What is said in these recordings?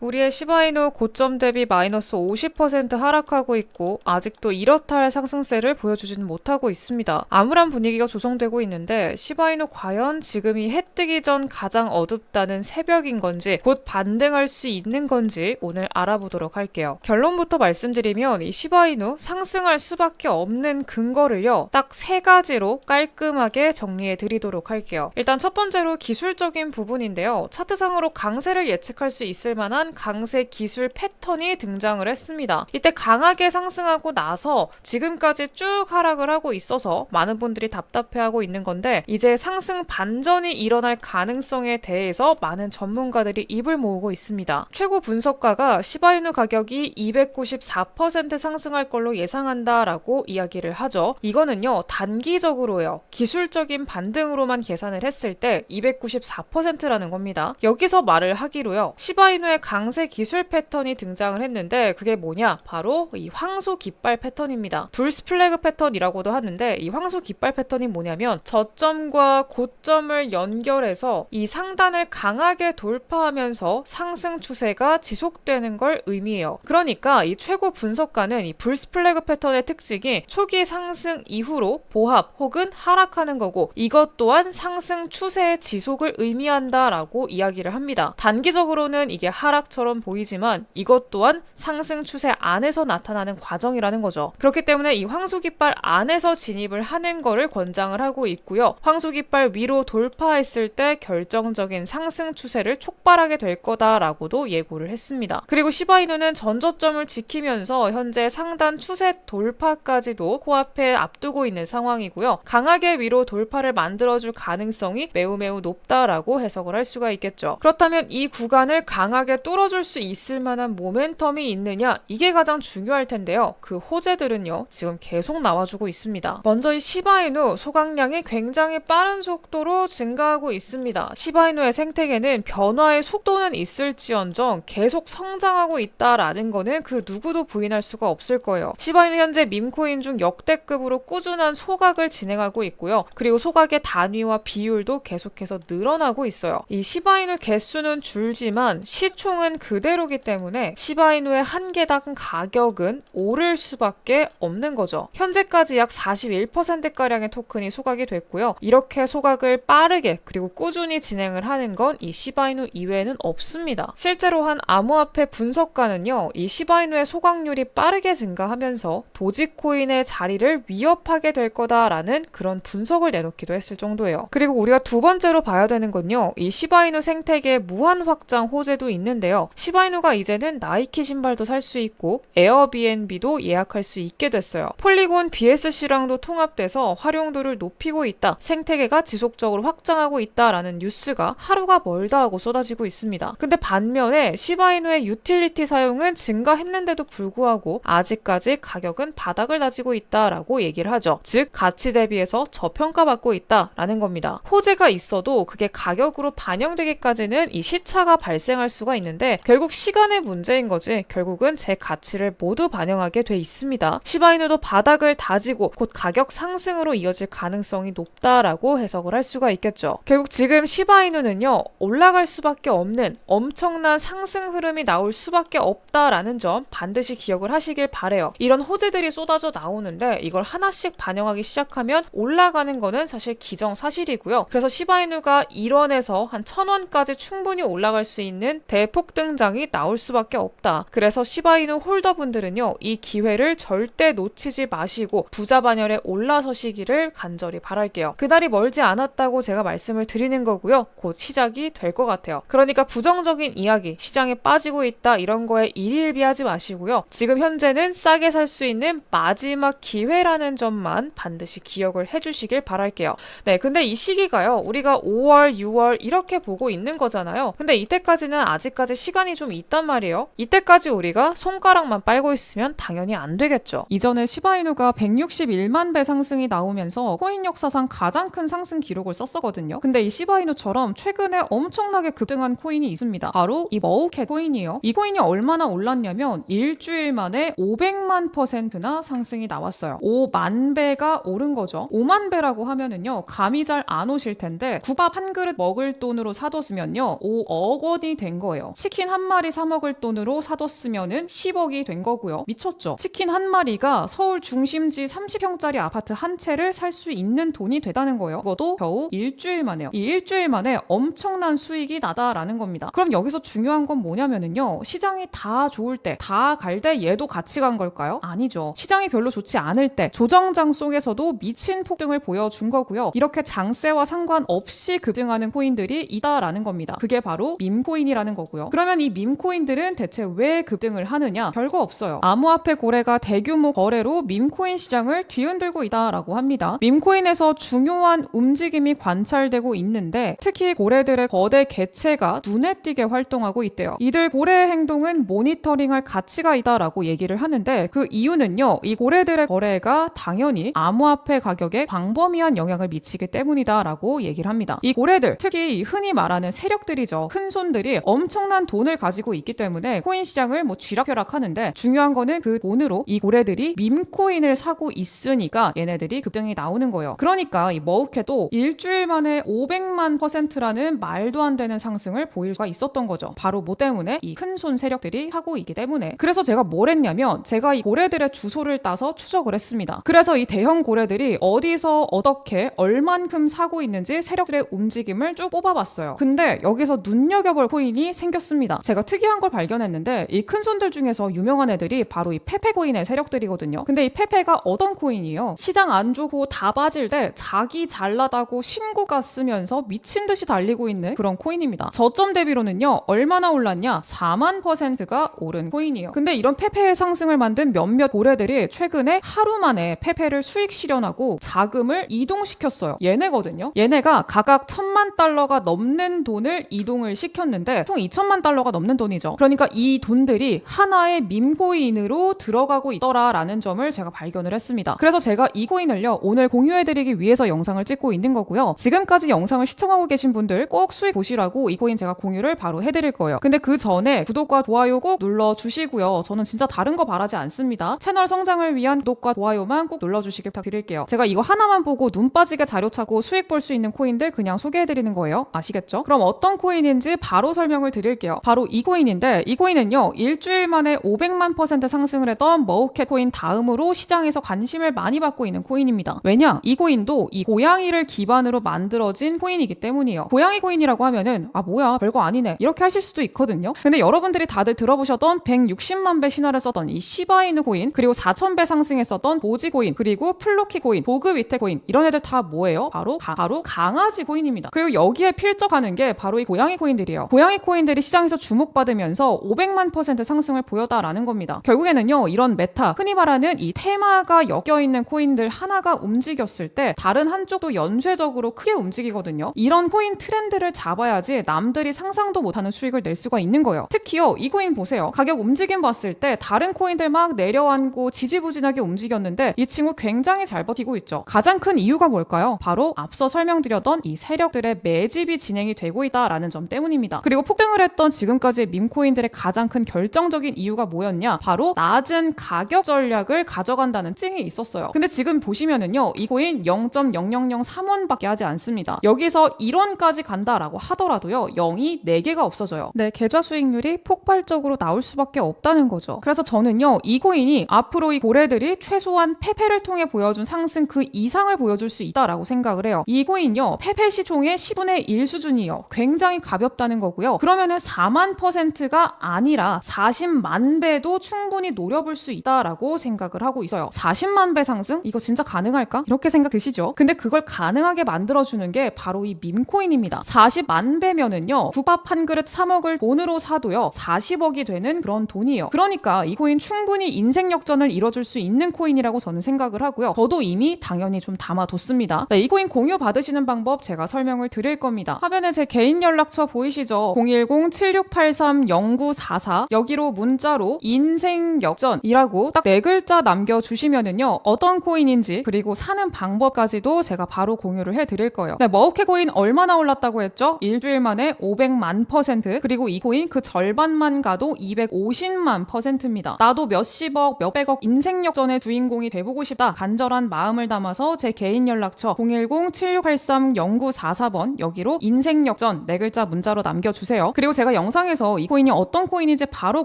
우리의 시바이누 고점 대비 마이너스 50% 하락하고 있고 아직도 이렇다 할 상승세를 보여주지는 못하고 있습니다. 암울한 분위기가 조성되고 있는데 시바이누 과연 지금이 해 뜨기 전 가장 어둡다는 새벽인 건지 곧 반등할 수 있는 건지 오늘 알아보도록 할게요. 결론부터 말씀드리면 이 시바이누 상승할 수밖에 없는 근거를요 딱 세 가지로 깔끔하게 정리해 드리도록 할게요. 일단 첫 번째로 기술적인 부분인데요. 차트상으로 강세를 예측할 수 있을 만한 강세 기술 패턴이 등장을 했습니다. 이때 강하게 상승하고 나서 지금까지 쭉 하락을 하고 있어서 많은 분들이 답답해하고 있는 건데 이제 상승 반전이 일어날 가능성에 대해서 많은 전문가들이 입을 모으고 있습니다. 최고 분석가가 시바이누 가격이 294% 상승할 걸로 예상한다라고 이야기를 하죠. 이거는요 단기적으로요. 기술적인 반등으로만 계산을 했을 때 294%라는 겁니다. 여기서 말을 하기로요. 시바이누의 강세 기술 패턴이 등장을 했는데 그게 뭐냐? 바로 이 황소 깃발 패턴입니다. 불스 플래그 패턴이라고도 하는데 이 황소 깃발 패턴이 뭐냐면 저점과 고점을 연결해서 이 상단을 강하게 돌파하면서 상승 추세가 지속되는 걸 의미해요. 그러니까 이 최고 분석가는 이 불스 플래그 패턴의 특징이 초기 상승 이후로 보합 혹은 하락하는 거고 이것 또한 상승 추세의 지속을 의미한다라고 이야기를 합니다. 단기적으로는 이게 하락처럼 보이지만 이것 또한 상승 추세 안에서 나타나는 과정이라는 거죠. 그렇기 때문에 이 황소깃발 안에서 진입을 하는 거를 권장을 하고 있고요. 황소깃발 위로 돌파했을 때 결정적인 상승 추세를 촉발하게 될 거다라고도 예고를 했습니다. 그리고 시바이누는 전저점을 지키면서 현재 상단 추세 돌파까지도 코앞에 앞두고 있는 상황이고요. 강하게 위로 돌파를 만들어줄 가능성이 매우 높다라고 해석을 할 수가 있겠죠. 그렇다면 이 구간을 강하게 뚫어줄 수 있을 만한 모멘텀이 있느냐 이게 가장 중요할 텐데요. 그 호재들은요 지금 계속 나와주고 있습니다. 먼저 이 시바이누 소각량이 굉장히 빠른 속도로 증가하고 있습니다. 시바이누의 생태계는 변화의 속도는 있을지언정 계속 성장하고 있다라는 거는 그 누구도 부인할 수가 없을 거예요. 시바이누 현재 밈코인 중 역대급으로 꾸준한 소각을 진행하고 있고요. 그리고 소각의 단위와 비율도 계속해서 늘어나고 있어요. 이 시바이누 개수는 줄지만 시총은 그대로기 때문에 시바이누의 한 개당 가격은 오를 수밖에 없는 거죠. 현재까지 약 41%가량의 토큰이 소각이 됐고요. 이렇게 소각을 빠르게 그리고 꾸준히 진행을 하는 건 이 시바이누 이외에는 없습니다. 실제로 한 암호화폐 분석가는요. 이 시바이누의 소각률이 빠르게 증가하면서 도지코인의 자리를 위협하게 될 거다라는 그런 분석을 내놓기도 했을 정도예요. 그리고 우리가 두 번째로 봐야 되는 건요. 이 시바이누 생태계의 무한 확장 호재도 있는데요. 시바이누가 이제는 나이키 신발도 살 수 있고 에어비앤비도 예약할 수 있게 됐어요. 폴리곤 BSC랑도 통합돼서 활용도를 높이고 있다. 생태계가 지속적으로 확장하고 있다라는 뉴스가 하루가 멀다 하고 쏟아지고 있습니다. 근데 반면에 시바이누의 유틸리티 사용은 증가했는데도 불구하고 아직까지 가격은 바닥을 다지고 있다라고 얘기를 하죠. 즉 가치 대비해서 저평가받고 있다라는 겁니다. 호재가 있어도 그게 가격으로 반영되기까지는 이 시차가 발생할 수가 있는데 결국 시간의 문제인 거지 결국은 제 가치를 모두 반영하게 돼 있습니다. 시바이누도 바닥을 다지고 곧 가격 상승으로 이어질 가능성이 높다라고 해석을 할 수가 있겠죠. 결국 지금 시바이누는요 올라갈 수밖에 없는 엄청난 상승 흐름이 나올 수밖에 없다라는 점 반드시 기억을 하시길 바래요. 이런 호재들이 쏟아져 나오는데 이걸 하나씩 반영하기 시작하면 올라가는 거는 사실 기정사실이고요. 그래서 시바이누가 1원에서 한 1000원까지 충분히 올라갈 수 있는 대폭등장이 나올 수밖에 없다. 그래서 시바이누 홀더분들은요 이 기회를 절대 놓치지 마시고 부자 반열에 올라서시기를 간절히 바랄게요. 그날이 멀지 않았다고 제가 말씀을 드리는 거고요. 곧 시작이 될 것 같아요. 그러니까 부정적인 이야기, 시장에 빠지고 있다 이런 거에 일희일비하지 마시고요. 지금 현재는 싸게 살 수 있는 마지막 기회라는 점만 반드시 기억을 해주시길 바랄게요. 네, 근데 이 시기가요. 우리가 5월, 6월 이렇게 보고 있는 거잖아요. 근데 이때까지는 아직까지 시간이 좀 있단 말이에요. 이때까지 우리가 손가락만 빨고 있으면 당연히 안 되겠죠. 이전에 시바이누가 161만 배 상승이 나오면서 코인 역사상 가장 큰 상승 기록을 썼었거든요. 근데 이 시바이누처럼 최근에 엄청나게 급등한 코인이 있습니다. 바로 이 머우캣 코인이에요. 이 코인이 얼마나 올랐냐면 일주일 만에 500만%나 상승이 나왔어요. 5만 배가 오른 거죠. 5만 배라고 하면은요 감이 잘 안 오실 텐데 국밥 한 그릇 먹을 돈으로 사뒀으면요 5억 원이 된 거예요. 치킨 한 마리 사 먹을 돈으로 사뒀으면은 10억이 된 거고요. 미쳤죠? 치킨 한 마리가 서울 중심지 30평짜리 아파트 한 채를 살 수 있는 돈이 되다는 거예요. 그것도 겨우 일주일 만에요. 이 일주일 만에 엄청난 수익이 나다라는 겁니다. 그럼 여기서 중요한 건 뭐냐면은요. 시장이 다 좋을 때, 다 갈 때 얘도 같이 간 걸까요? 아니죠. 시장이 별로 좋지 않을 때 조정장 속에서도 미친 폭등을 보여준 거고요. 이렇게 장세와 상관없이 급등하는 코인들이 있다라는 겁니다. 그게 바로 밈코인이라는 거고요. 그러면 이 밈코인들은 대체 왜 급등을 하느냐? 별거 없어요. 암호화폐 거래가 대규모 거래로 밈코인 시장을 뒤흔들고 있다라고 합니다. 밈코인에서 중요한 움직임이 관찰되고 있는데 특히 고래들의 거대 개체가 눈에 띄게 활동하고 있대요. 이들 고래의 행동은 모니터링할 가치가 있다라고 얘기를 하는데 그 이유는요. 이 고래들의 거래가 당연히 암호화폐 가격에 광범위한 영향을 미치기 때문이다라고 얘기를 합니다. 이 고래들, 특히 이 흔히 말하는 세력들이죠. 큰 손들이 엄청난 돈을 가지고 있기 때문에 코인 시장을 쥐락펴락 하는데 중요한 거는 그 돈으로 이 고래들이 밈코인을 사고 있으니까 얘네들이 급등이 나오는 거예요. 그러니까 이 머우캣도 일주일 만에 500만%라는 말도 안 되는 상승을 보일 수가 있었던 거죠. 바로 뭐 때문에? 이 큰 손 세력들이 하고 있기 때문에. 그래서 제가 뭘 했냐면 제가 이 고래들의 주소를 따서 추적을 했습니다. 그래서 이 대형 고래들이 어디서 어떻게 얼만큼 사고 있는지 세력들의 움직임을 쭉 뽑아봤어요. 근데 여기서 눈여겨볼 코인이 생겼습니다. 제가 특이한 걸 발견했는데 이 큰 손들 중에서 유명한 애들이 바로 이 페페 코인의 세력들이거든요. 근데 이 페페가 어떤 코인이에요? 시장 안 좋고 다 빠질 때 자기 잘나다고 신고가 쓰면서 미친 듯이 달리고 있는 그런 코인입니다. 저점 대비로는요. 얼마나 올랐냐? 4만%가 오른 코인이에요. 근데 이런 페페의 상승을 만든 몇몇 고래들이 최근에 하루 만에 페페를 수익 실현하고 자금을 이동시켰어요. 얘네거든요. 얘네가 각각 1,000만 달러가 넘는 돈을 이동을 시켰는데 총 2,000만 달러가 넘는 돈이죠. 그러니까 이 돈들이 하나의 밈코인으로 들어가고 있더라라는 점을 제가 발견을 했습니다. 그래서 제가 이 코인을요. 오늘 공유해드리기 위해서 영상을 찍고 있는 거고요. 지금까지 영상을 시청하고 계신 분들 꼭 수익 보시라고 이 코인 제가 공유를 바로 해드릴 거예요. 근데 그 전에 구독과 좋아요 꼭 눌러주시고요. 저는 진짜 다른 거 바라지 않습니다. 채널 성장을 위한 구독과 좋아요만 꼭 눌러주시길 부탁드릴게요. 제가 이거 하나만 보고 눈 빠지게 자료 차고 수익 볼 수 있는 코인들 그냥 소개해드리는 거예요. 아시겠죠? 그럼 어떤 코인인지 바로 설명을 드릴게요. 바로 이 코인인데 이 코인은요. 일주일 만에 500만% 상승을 했던 머우캣 코인 다음으로 시장에서 관심을 많이 받고 있는 코인입니다. 왜냐? 이 코인도 이 고양이를 기반으로 만들어진 코인이기 때문이에요. 고양이 코인이라고 하면은 뭐야 별거 아니네 이렇게 하실 수도 있거든요. 근데 여러분들이 다들 들어보셨던 160만 배 신화를 썼던 이 시바이누 코인 그리고 4,000배 상승했었던 도지 코인 그리고 플로키 코인 보그 위테 코인 이런 애들 다 뭐예요? 바로 강아지 코인입니다. 그리고 여기에 필적하는 게 바로 이 고양이 코인들이에요. 고양이 코인들이 시장에서 주목받으면서 500만% 상승을 보였다라는 겁니다. 결국에는요 이런 메타 흔히 말하는 이 테마가 엮여있는 코인들 하나가 움직였을 때 다른 한쪽도 연쇄적으로 크게 움직이거든요. 이런 코인 트렌드를 잡아야지 남들이 상상도 못하는 수익을 낼 수가 있는 거예요. 특히요 이 코인 보세요. 가격 움직임 봤을 때 다른 코인들 막 내려앉고 지지부진하게 움직였는데 이 친구 굉장히 잘 버티고 있죠. 가장 큰 이유가 뭘까요? 바로 앞서 설명드렸던 이 세력들의 매집이 진행이 되고 있다라는 점 때문입니다. 그리고 폭등을 했던 지금까지의 밈코인들의 가장 큰 결정적인 이유가 뭐였냐? 바로 낮은 가격 전략을 가져간다는 찡이 있었어요. 근데 지금 보시면은요 이 코인 0.0003원밖에 하지 않습니다. 여기서 1원까지 간다라고 하더라도요 0이 4개가 없어져요. 네, 계좌 수익률이 폭발적으로 나올 수밖에 없다는 거죠. 그래서 저는요 이 코인이 앞으로 이 고래들이 최소한 페페를 통해 보여준 상승 그 이상을 보여줄 수 있다라고 생각을 해요. 이 코인요 페페 시총의 10분의 1 수준이에요. 굉장히 가볍다는 거고요. 그러면은 4만%가 아니라 40만 배도 충분히 노려볼 수 있다라고 생각을 하고 있어요. 40만 배 상승? 이거 진짜 가능할까? 이렇게 생각 드시죠? 근데 그걸 가능하게 만들어주는 게 바로 이 밈코인입니다. 40만 배면은요 국밥 한 그릇 사 먹을 돈으로 사도요 40억이 되는 그런 돈이에요. 그러니까 이 코인 충분히 인생 역전을 이뤄줄 수 있는 코인이라고 저는 생각을 하고요. 저도 이미 당연히 좀 담아뒀습니다. 네, 이 코인 공유 받으시는 방법 제가 설명을 드릴 겁니다. 화면에 제 개인 연락처 보이시죠? 010-7683-0944 여기로 문자로 인생 역전이라고 딱 4글자 남겨주시면은요 어떤 코인인지 그리고 사는 방법까지도 제가 바로 공유를 해드릴 거예요. 네, 머우캣 코인 얼마나 올랐다고 했죠? 일주일 만에 500만% 그리고 이 코인 그 절반만 가도 250만%입니다. 나도 몇십억 몇백억 인생 역전의 주인공이 돼보고 싶다 간절한 마음을 담아서 제 개인 연락처 010-7683-0944번 여기로 인생 역전 4글자 문자로 남겨주세요. 그리고 제가 영상에서 이 코인이 어떤 코인인지 바로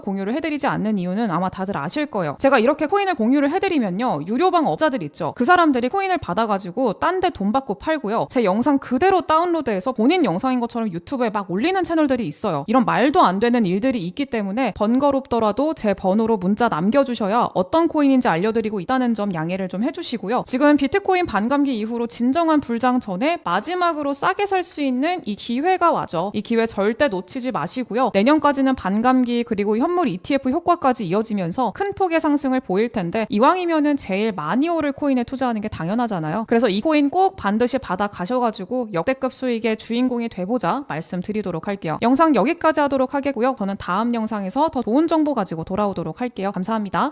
공유를 해드리지 않는 이유는 아마 다들 아실 거예요. 제가 이렇게 코인을 공유를 해드리면요, 유료방 업자들 있죠. 그 사람들이 코인을 받아가지고 딴 데 돈 받고 팔고요. 제 영상 그대로 다운로드해서 본인 영상인 것처럼 유튜브에 막 올리는 채널들이 있어요. 이런 말도 안 되는 일들이 있기 때문에 번거롭더라도 제 번호로 문자 남겨주셔야 어떤 코인인지 알려드리고 있다는 점 양해를 좀 해주시고요. 지금 비트코인 반감기 이후로 진정한 불장 전에 마지막으로 싸게 살 수 있는 이 기회가 와죠. 이 기회 절대 놓치지 마시고요. 내년까지는 반감기 그리고 현물 ETF 효과까지 이어지면서 큰 폭의 상승을 보일 텐데 이왕이면은 제일 많이 오를 코인에 투자하는 게 당연하잖아요. 그래서 이 코인 꼭 반드시 받아 가셔가지고 역대급 수익의 주인공이 돼보자 말씀드리도록 할게요. 영상 여기까지 하도록 하겠고요. 저는 다음 영상에서 더 좋은 정보 가지고 돌아오도록 할게요. 감사합니다.